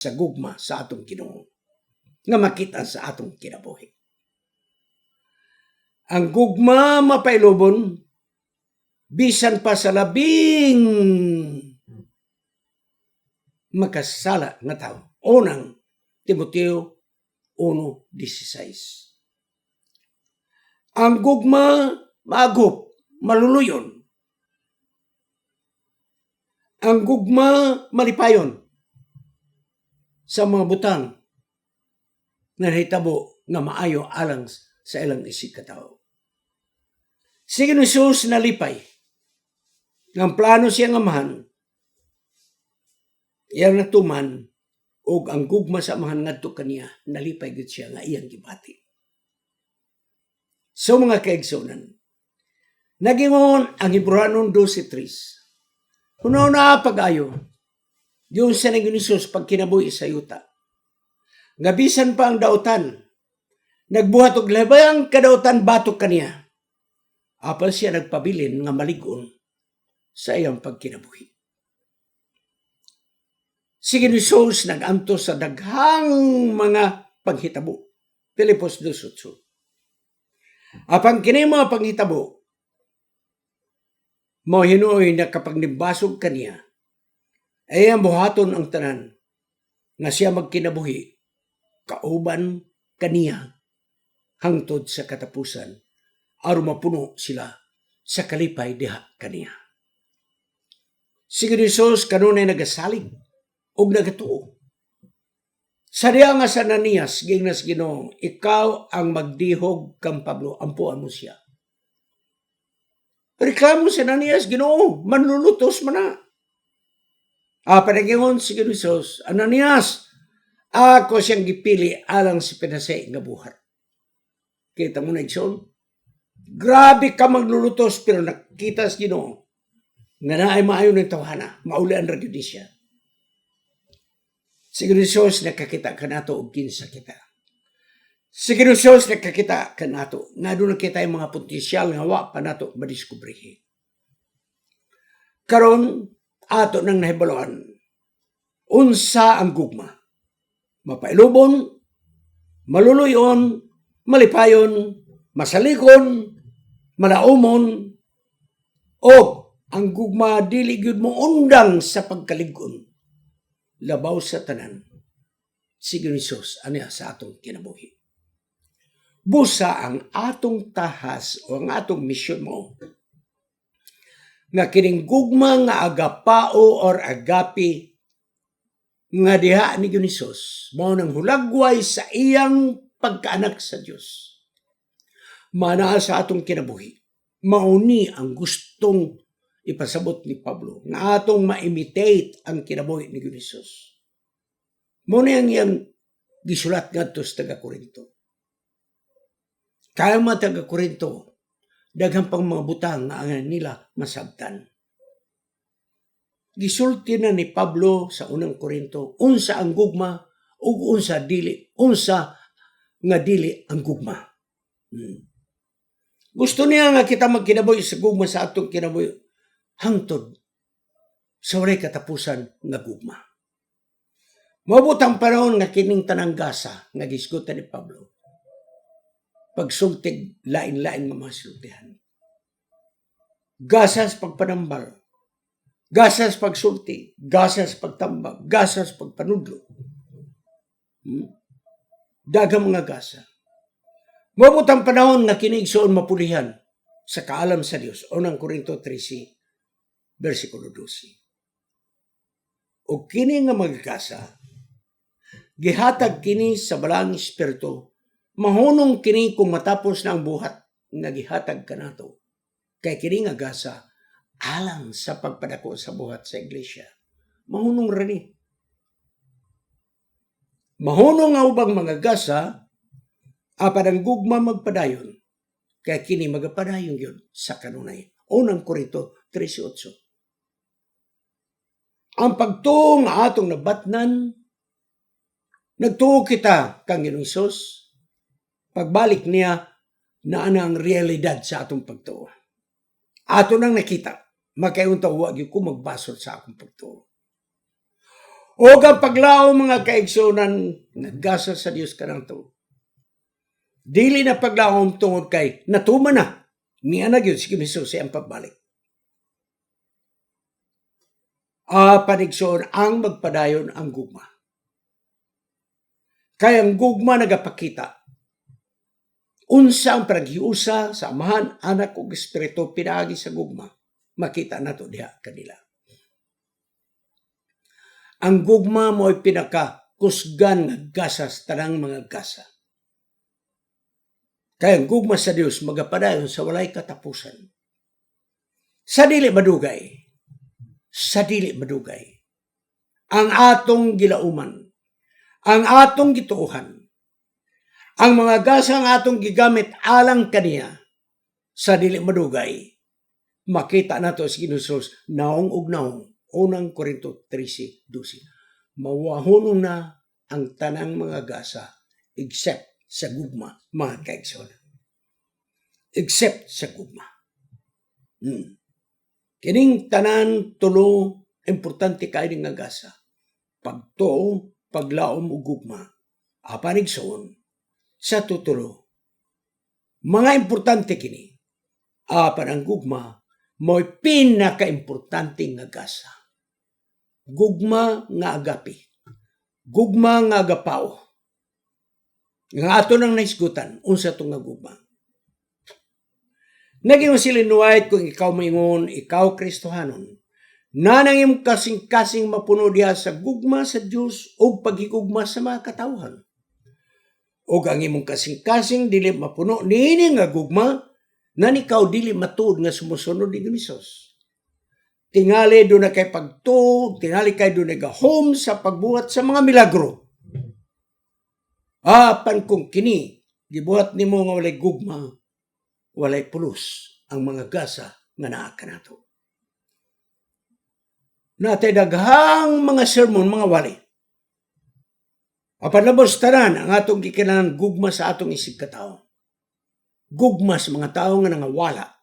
sa gugma sa atong Ginoo nga makita sa atong kinabuhi. Ang gugma mapailobon bisan pa sa labing makasala nga tao. Unang Timoteo 1:16. Ang gugma maagop, maluluyon. Ang gugma malipayon sa mga butang na nahitabo nga maayo alang sa ilang isig katao. Si Jesus nalipay ng plano siyang amahan, iyang natuman, o ang gugma sa amahan ngadto kaniya, nalipay gid siya nga iyang gibati. So mga kaigsunan, nagingon ang Hebreanon 12:3. Kuno na pag-ayo, yun sa naging Jesus pagkinabuhi sa yuta. Gabisan pa ang dautan, nagbuhat og labayang kadautan batok kaniya. Apal siya nagpabilin nga maligon sa iyang pagkinabuhi. Si Jesus naganto sa daghang mga paghitabo. Pilipos 2:8. Apang kini mga paghitabo, mo hinuoy na kapag nibasog kaniya, ay ang buhaton ang tanan nga siya magkinabuhi, kauban kaniya hangtod sa katapusan, aron mapuno sila sa kalipay diha kaniya. Si Jesus kanunay nagasalig og nagatuo. Sa diha nga sa Ananias, gingnas Ginoo, ikaw ang magdihog kang Pablo, ampuan mo siya. Reklamo si Ananias, Ginoo, manlulutos man na. Panagingon si Jesus, Ananias, ako siyang gipili alang si pinasay nga buhat. Kita mo na igsoon? Grabe ka maglulutos, pero nakita si Ginoo nga naay maayo ng tawhana, maulian ra gyud siya. Si Jesus nakakita kanato og kinsa kita. Si Jesus nakakita kanato nga doon nakita yung mga potensyal nga wa pa nato madiskubrihi. Karon ato nang nahibaluan unsa ang gugma. Mapailubon, maluluyon, malipayon, masalikon, malaumon, o ang gugma dili gyud mo undang sa pagkalig-on. Labaw sa tanan, si Jesus aniya sa atong kinabuhi. Busa ang atong tahas o ang atong misyon mo nga kining gugma nga agapao or agapi nga diha ni Jesus mao nang hulagway sa iyang pagkaanak sa Dios. Manaa sa atong kinabuhi, mauni ang gustong ipasabot ni Pablo nga atong ma-imitate ang kinabuhi ni Jesus. Mao na yang gisulat ngadto sa taga-Korinto. Kaya mga taga-Korinto, daghang pang mga butang nga ang nila masabtan. Gisulti na ni Pablo sa unang Korinto, unsa ang gugma ug unsa nga dili ang gugma. Gusto niya nga kita magkinabuhi sa gugma sa atong kinabuhi hangtod sa walay katapusan nga gugma. Mabutang panahon nga kining tanang gasa nga gisgutan ni Pablo. Pagsultig, lain-lain nga mga sultihan. Gasas pagpanambal, gasas pagsulti, gasas pagtambag, gasas pagpanudlo. Daghang mga gasa. Mabutang panahon nga kinigsoon mapulihan sa kaalam sa Dios. Unang Korinto 13, versikulo 12. O kini nga magkasa, gihatag kini sa balang espiritu, mahunong kini kung matapos na ang buhat nga gihatag kanato. Kay kini nga gasa, alang sa pagpadako sa buhat sa iglesia. Mahunong rani. Mahunong nga ubang mga gasa, apan ang gugma magpadayon, kay kini magapadayon yun sa kanunay. Unang Korinto 13:8. Ang pagtuo nga atong nabatnan, nagtuo kita kang Ginoong Hesus, pagbalik niya na ang realidad sa atong pagtuo. Ato nang nakita, makayunta huwag ko magbasol sa akong pagtuo. O ang paglaom mga kaigsunan nagasa sa Dios kanang dili na paglaom tungod kay natuman na niya na gyud si Jesus ang pagbalik. Panigsoon ang magpadayon ang gugma. Kaya ang gugma nagapakita unsa ang panaghiusa sa Amahan, Anak ug Espiritu pinaagi sa gugma. Makita nato diha kanila. Ang gugma mo'y pinakakusgan nga gasa sa tanang mga gasa. Kaya ang gugma sa Dios magapadayon sa walay katapusan. Sa dili madugay, ang atong gilauman, ang atong gituuhan, ang mga gasa ang atong gigamit alang kaniya, sa dili madugay, makita nato si Ginoos naong ug naong, unang Korinto 13:12. Mawahonong na ang tanang mga gasa except sa gugma, mga kaigsunan. Except sa gugma. Kining tanan tulo importante kay nga gasa. Pagtuo, paglaom ug gugma. Panigsuon sa tutulo. Mga importante kini. Ang gugma mo'y pinaka-importante nga gasa. Gugma nga agapi. Gugma nga agapao. Nga ato nang naisgutan, unsa to nga gugma. Naging silinuwait kung ikaw maingon, ikaw Kristohanon, na nang imong kasing-kasing mapuno diha sa gugma sa Dios o paghigugma sa mga katawhan. O ang imong kasing-kasing dili mapuno niini nga gugma, na ikaw dili matuod nga sumusunod ni Ginoos. Tingali doon na kay pagtuog, tingali kay doon na gahom sa pagbuhat sa mga milagro. Pan kung kini, gibuhat ni mo nga walay gugma, walay pulos ang mga gasa nga naa kanato. Natay daghang mga sermon, mga wali. Labos tanan ang atong gikinahanglan gugma sa atong isig katao. Gugma sa mga tao nga nangawala.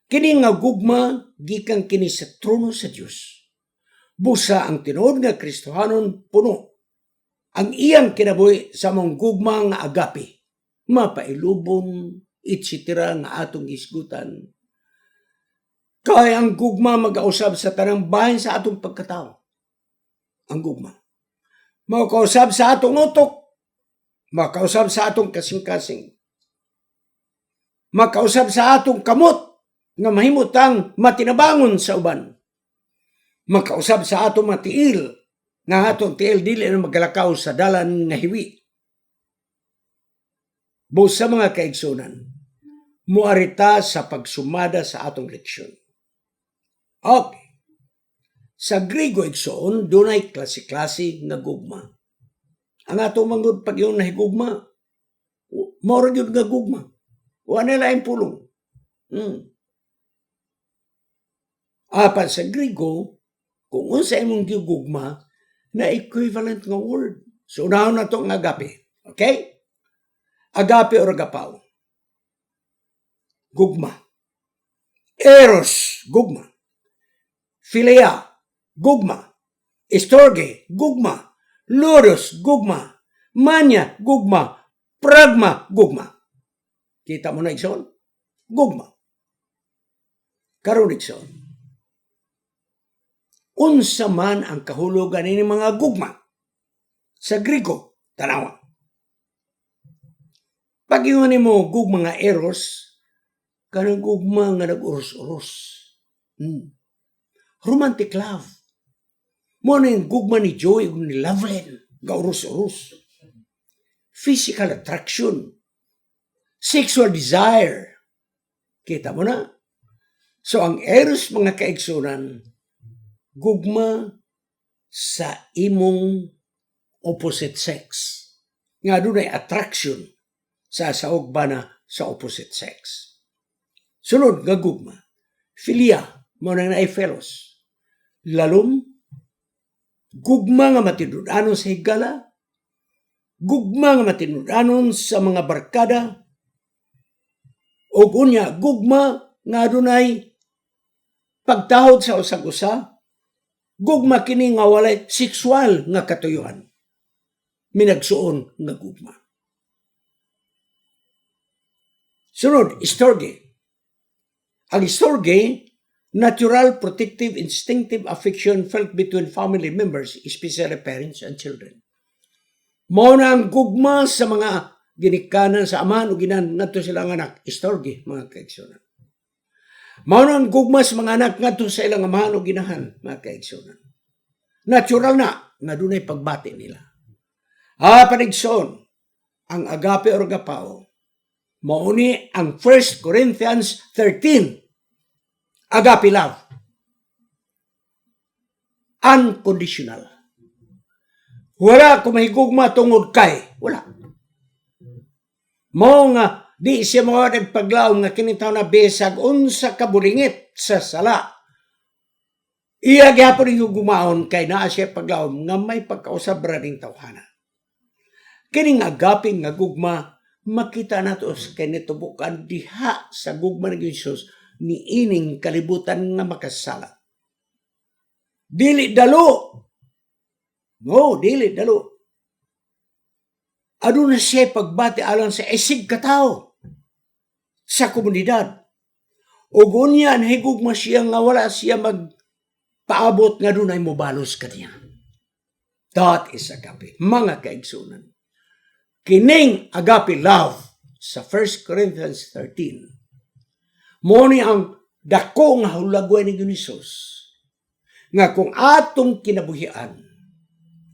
Kini nga gugma gikan kini sa trono sa Dios. Busa ang tinuod nga Kristohanon puno. Ang iyang kinabuhi sa mong gugma nga agapi, mapailubon, etc. nga atong isgutan. Kaya ang gugma mag-ausab sa tanang bahin sa atong pagkatao. Ang gugma. Makausab sa atong utok. Makausab sa atong kasing-kasing. Makausab sa atong kamot nga mahimutang matinabangon sa uban. Makausab sa atong matiil nga atong tiil dili na magalakaw sa dalan nga hiwi. Busa sa mga kaigsunan, muarita sa pagsumada sa atong leksyon. Okay. Sa Griego igsoon, dunay klase-klase nga gugma. Ang atong manggod pag yung nahigugma, maura yun nga gugma. Wala nila yung pulong. Sa Griego, kung unsa imong gigugma, na equivalent nga word. So, unahon na ito ang agape. Okay? Agape or agapao. Gugma. Eros, gugma. Philia, gugma. Estorge, gugma. Loros, gugma. Manya, gugma. Pragma, gugma. Kita mo na igsoon? Gugma. Karon igsoon. Unsa man ang kahulugan ni mga gugma sa Griego, tanawa. Pag ingon mo gugma nga eros, kanang gugma nga nag-uros-uros. Romantic love. Mo na yung gugma ni Joey ug ni Lovelyn, nga uros-uros. Physical attraction. Sexual desire. Kita mo na? So ang eros mga kaigsunan, gugma sa imong opposite sex. Nga doon ay attraction sa saogbana sa opposite sex. Sunod nga gugma. Philia, mo na ay fellows. Lalom, gugma nga matinudanon sa higala, gugma nga matinudanon sa mga barkada, o unya, gugma nga doon ay pagtahod sa usag-usa, Gugma kini nga walay sexual nga katuyuan. Minagsuon nga gugma. Sunod, storge. Ang storge, natural, protective, instinctive affection felt between family members, especially parents and children. Mao na ang gugma sa mga ginikanan sa amahan o ginan ngadto silang anak, storge, mga kaigsunan. Mao na ang gugma sa mga anak ngadto sa ilang amahan o ginahan, mga kaigsunan. Natural na nga dunay pagbati nila. Panigsoon, ang agape or agapao, mauni ang 1 Corinthians 13, agape love. Unconditional. Wala kung mahigugma tungod kay, wala. Mao nga, di siya mga nagpaglaw nga kinitaw na besag unsa kabulingit sa sala. Iya gyapon yung gumaon kay naa siya paglaw nga may pagkausabra ning tawhana. Kining agaping nga gugma, makita nato kay nitubukan diha sa gugma ng Jesus ni ining kalibutan nga makasala. Dili dalo. No, dili dalo. Aduna siya pagbati alang sa isig katao sa komunidad. Ug unya nahigugma siya nga wala siya magpaabot nga dunay mobalos kaniya. That is agape. Mga kaigsunan. Kining agape love sa 1 Corinthians 13. Mo ni ang dako nga hulagway ni Jesus. Nga kung atong kinabuhian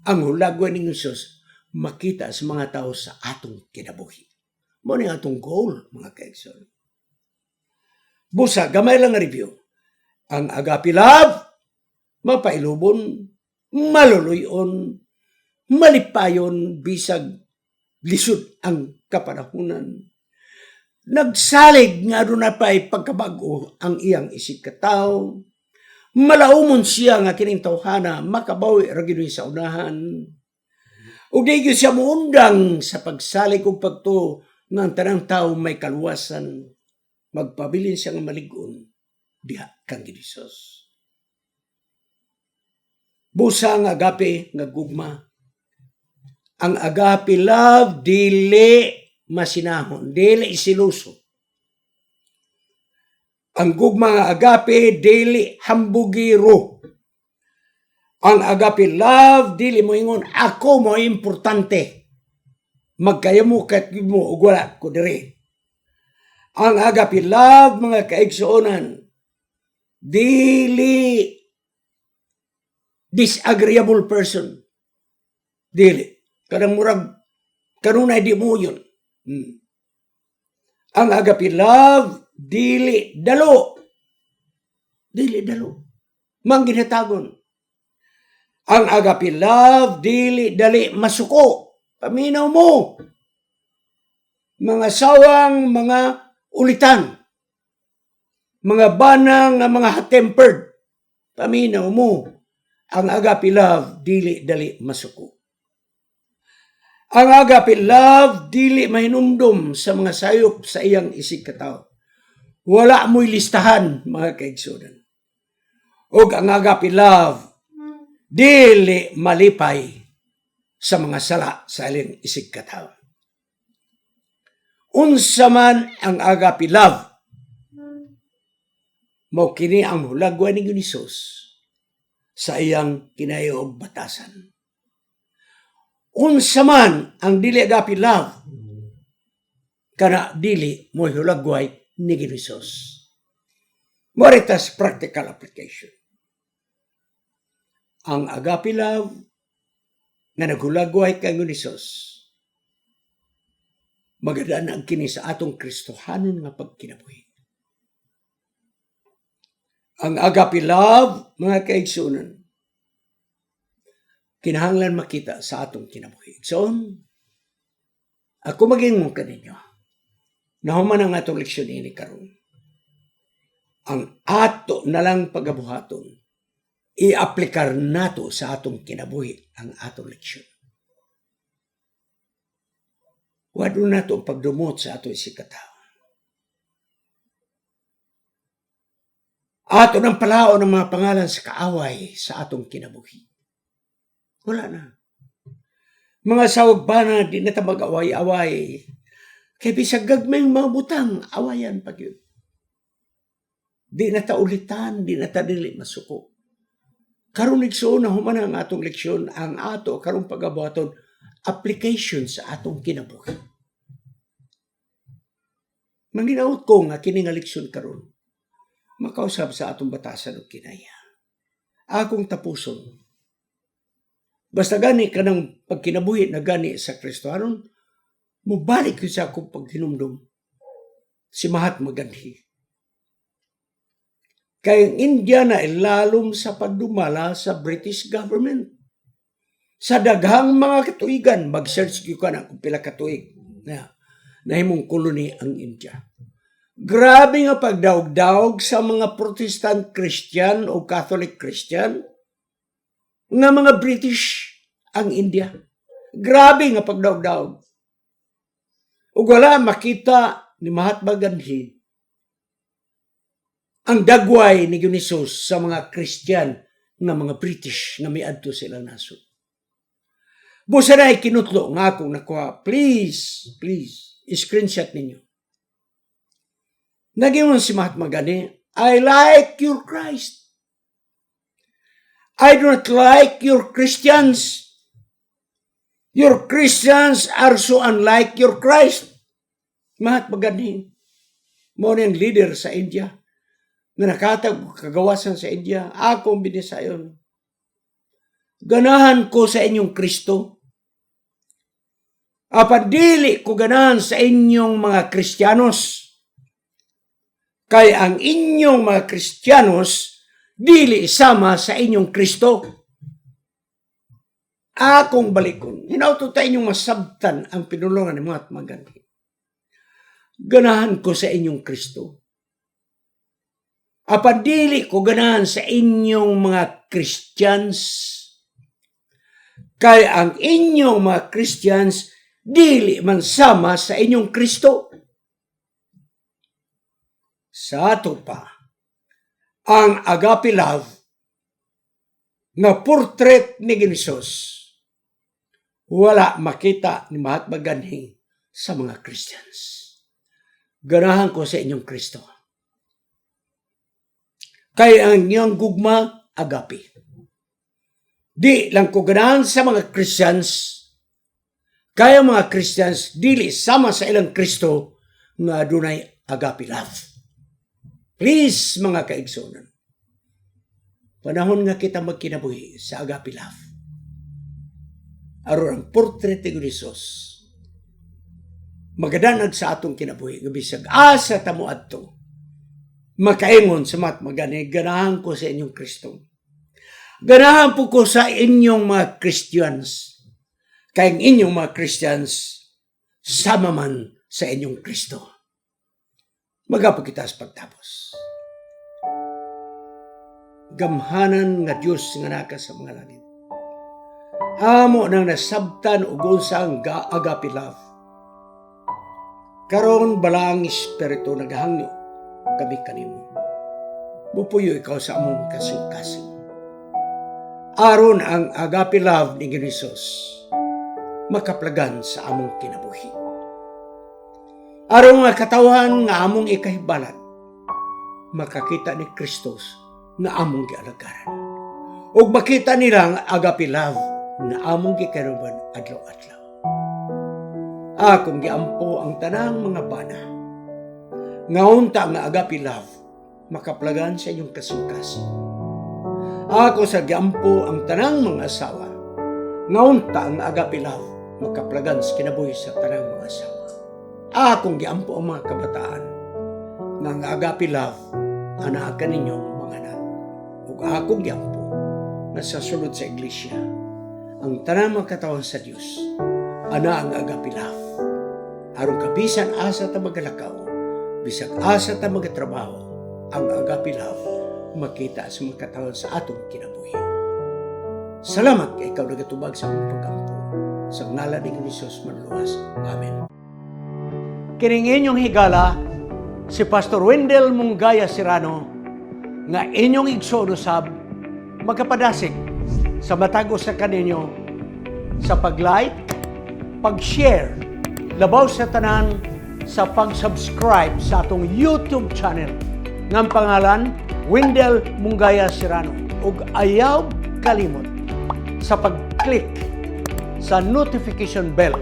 ang hulagway ni Jesus, makita sa mga tao sa atong kinabuhi. Mo ni atong goal, mga kaigsunan. Busa, gamay lang nga review. Ang agape love, mapailubon, maluluyon, malipayon, bisag lisod ang kapanahunan. Nagsalig nga doon na pa'y pagkabago ang iyang isig katao. Malaumon siya nga kining tawhana, makabawi raginoy sa unahan. Ug di gyud siya muundang sa pagsalig ug pagtuo nga ang tanang tawo may kaluwasan, magpabilin siya nga malig-on diha kang Hesus. Busa nga agape nga gugma. Ang agape love dili masinahon, dili siluso. Ang gugma nga agape dili hambugiro. Ang agape love dili mo ingon ako mo importante. Magkaya mo kat mo ug wala ko diri. Ang agape love mga kaigsuonan dili disagreeable person. Dili. Kadang murag kanunay di mo yun. Ang agape love dili dalo. Dili dalo. Mangginatagon. Ang agape love dili dali masuko. Paminaw mo. Mga sawang, mga ulitan. Mga banang, mga hot-tempered. Paminaw mo. Ang agape love dili dali masuko. Ang agape love dili mahinumdum sa mga sayop sa iyang isig katao. Wala mo'y listahan, mga kaigsunan. Og ang agape love dili malipay sa mga sala sa iyang isig katao. Unsa man ang agape love, mao kini ang hulagway ni Jesus sa iyang kinayo og batasan. Unsa man ang dili agape love, kana dili mo hulagway ni Jesus. Moritas practical application. Ang agape love nga naghulagway kay Jesus, magadaan ang kini sa atong Kristohanon nga pagkinabuhi. Ang agape love, mga kaigsunan, kinahanglan makita sa atong kinabuhi. So, ako mag-ingong kaninyo, nahuman ang atong leksyon ini karon. Ang ato na lang pagabuhaton, i-aplikar nato sa atong kinabuhi ang atong leksyon. Wado nato ang pagdumot sa atong isikataw. Ato ng palao ng mga pangalan sa kaaway sa atong kinabuhi. Wala na. Mga sawag ba na di na ta mag-away-away. Kaya bisag gagmayng mga butang, awayan pag yun. Di na ta ulitan, di na ta dili masuko. Karong leksyon na human ang atong leksyon, ang ato karong pag-abuhaton, application sa atong kinabuhi. Manginaot ko nga kini nga leksyon karon, makausap sa atong batasan o kinaya. Akong tapuson. Basta gani ka ng pagkinabuhi na gani sa Kristo, aron mubalik ko sa akong paghinumdum si Mahatma Gandhi. Kaya ang India na ilalom sa pagdumala sa British government. Sa daghang mga katuigan, mag-search ko ka na kung pila katuig na himong koloni ang India. Grabe nga pagdaog-daog sa mga Protestant Christian o Catholic Christian nga mga British ang India. Grabe nga pagdaog-daog. Ug wala makita ni Mahatma Gandhi ang dagway ni Dionysus sa mga Christian nga mga British nga miadto sila nasod. Busa na ikinutlo nga akong nakuha. Please, screenshot ninyo. Nagingon si Mahatma Gandhi, I like your Christ. I do not like your Christians. Your Christians are so unlike your Christ. Mahatma Gandhi, mo niyang leader sa India, na nakatag kagawasan sa India, akong binisayon. Ganahan ko sa inyong Kristo. Apadili ko ganahan sa inyong mga Kristiyanos. Kaya ang inyong mga Kristiyanos, dili sama sa inyong Kristo. Akong balikon. Hinauto tayo inyong masabtan ang pinulungan ni Mahatma Gandhi. Ganahan ko sa inyong Kristo. Apadili ko ganahan sa inyong mga Christians. Kaya ang inyong mga Christians, dili man sama sa inyong Kristo. Sa ato pa, ang agape love na portrait ni Dionysus, wala makita ni Mahatma Gandhi sa mga Christians. Ganahan ko sa inyong Kristo. Kaya ang inyong gugma, agape. Di lang ko ganahan sa mga Christians, kaya mga Christians, dili sama sa ilang Kristo nga adunay agape love. Please, mga kaigsunan, panahon nga kita magkinabuhi sa agape love. Aron ang portrait ni Dionysus, magadanag sa atong kinabuhi, gabisag asa tamo adto. Makaingon sa Mahatma Gandhi, ganahan ko sa inyong Kristo. Ganahan po ko sa inyong mga Christians. Kaya inyong mga Christians, sama man sa inyong Kristo. Magapo kita sa pagtapos. Gamhanan nga Diyos nga naka sa mga langit. Amo nang nasabtan ug unsa ang agape love. Karon balang espiritu naghangyo kami kanimo. Mupuyo ikaw sa among kasing-kasing. Aron ang agape love ni Dionysus makaplagan sa among kinabuhi. Aron nga katawhan nga among ikahibalat, makakita ni Kristos nga among gialagaran. Ug makita nila ang agape love nga among gikaruban adlaw-adlaw. Akong giampo ang tanang mga bana. Nga unta nga agape love, makaplagan sa inyong kasing-kasing. Ako sa giampo ang tanang mga asawa. Nga unta ang agape love, makaplagan sa kinabuhi sa tanang mga asawa. Akong giampo ang mga kabataan. Nga ang agape love, anaakan ninyong mga anak. Ug akong giampo na sa sulod sa iglesia, ang tanang mga katawan sa Dios, ana ang agape love. Aron kabisan asa ta magalakaw, bisag asa ta magatrabaho, ang agape love makita sa mga katawan sa atong kinabuhi. Salamat kay ikaw nagatubag sa among pagkampo. Sa ngalan ni Jesus manluwas. Amen. Kining inyong higala, si Pastor Wendell Mungaya Serrano, nga inyong igsoon usab magkapadasig sa matag usa kaninyo sa pag-like, pag-share, labaw sa tanan sa pag-subscribe sa atong YouTube channel ng pangalan Wendell Mungaya Serrano ug ayaw kalimot sa pag-click sa notification bell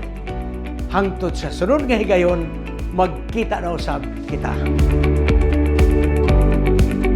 hangtod sa sunod nga higayon magkita na usab kita.